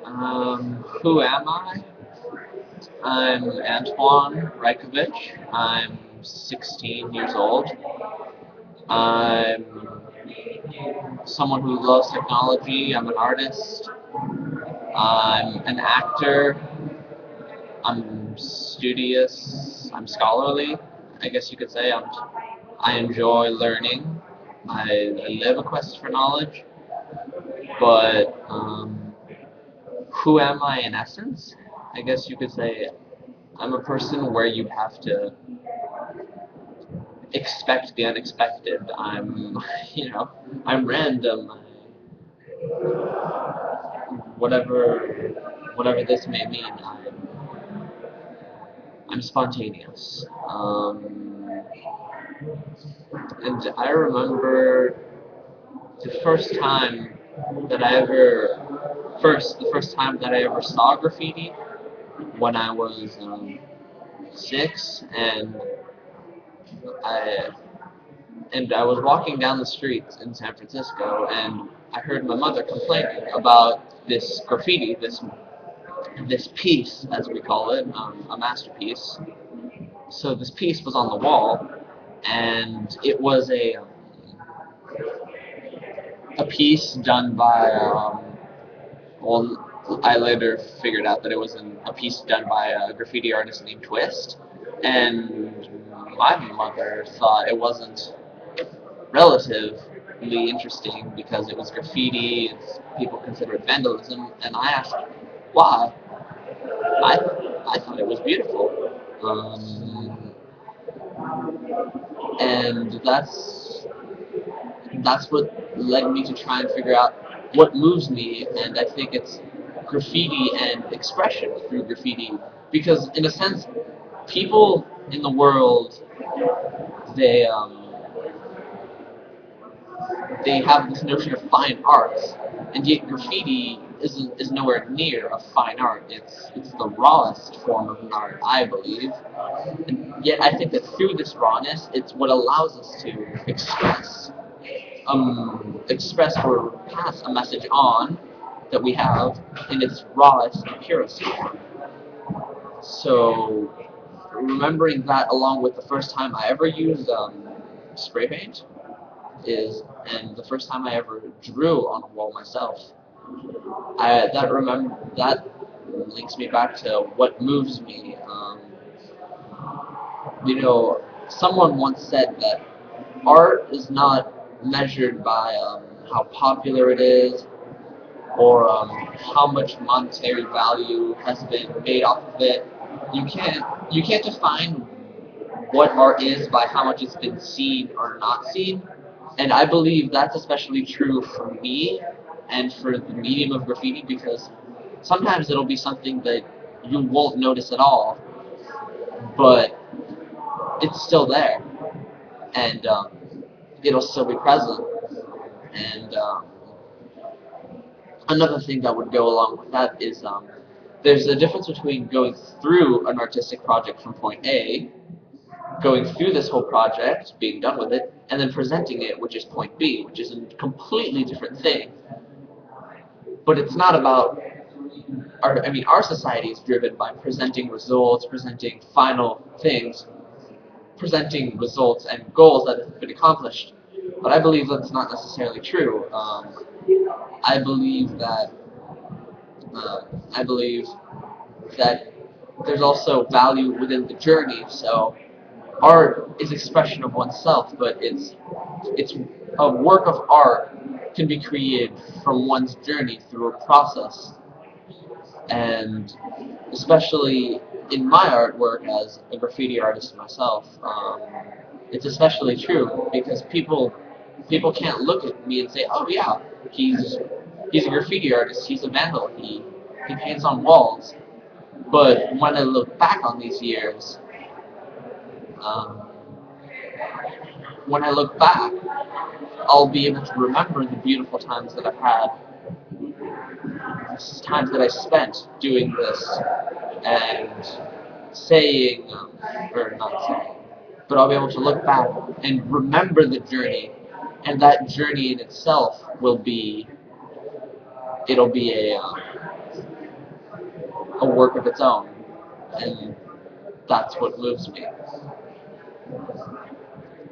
Who am I? I'm Antoine Rajkovic. I'm 16 years old. I'm someone who loves technology. I'm an artist. I'm an actor. I'm studious. I'm scholarly. I guess you could say I enjoy learning. I live a quest for knowledge. But who am I in essence? I guess you could say I'm a person where you have to expect the unexpected. I'm random. Whatever, whatever this may mean, I'm spontaneous. And I remember the first time the first time that I ever saw graffiti when I was 6, I and I was walking down the streets in San Francisco, and I heard my mother complaining about this graffiti, this piece, as we call it, a masterpiece. So this piece was on the wall, and it was a piece done by well, I later figured out that it was a piece done by a graffiti artist named Twist, and my mother thought it wasn't relatively interesting because it was graffiti, people consider it vandalism, and I asked why. I, I thought it was beautiful. And that's what led me to try and figure out what moves me, and I think it's graffiti and expression through graffiti. Because in a sense, people in the world, they they have this notion of fine arts, and yet graffiti is nowhere near a fine art. It's the rawest form of an art, I believe. And yet I think that through this rawness, it's what allows us to express or pass a message on that we have in its rawest and purest form. So remembering that along with the first time I ever used spray paint and the first time I ever drew on a wall myself, that links me back to what moves me. Someone once said that art is not measured by how popular it is or how much monetary value has been made off of it. You can't define what art is by how much it's been seen or not seen. And I believe that's especially true for me and for the medium of graffiti because sometimes it'll be something that you won't notice at all, but it's still there, and it'll still be present. And another thing that would go along with that is there's a difference between going through an artistic project from point A, going through this whole project, being done with it, and then presenting it, which is point B, which is a completely different thing. But it's not about our society is driven by presenting results, presenting final things, presenting results and goals that have been accomplished. But I believe that's not necessarily true. I believe that I believe that there's also value within the journey. So art is expression of oneself, but it's a work of art can be created from one's journey through a process. And especially in my artwork as a graffiti artist myself, it's especially true because people can't look at me and say, "Oh yeah, he's a graffiti artist, he's a vandal, he paints on walls." But when I look back on these years, um, when I look back, I'll be able to remember the beautiful times that I've had, times that I spent doing this, and saying, or not saying, but I'll be able to look back and remember the journey, and that journey in itself it'll be work of its own, and that's what moves me.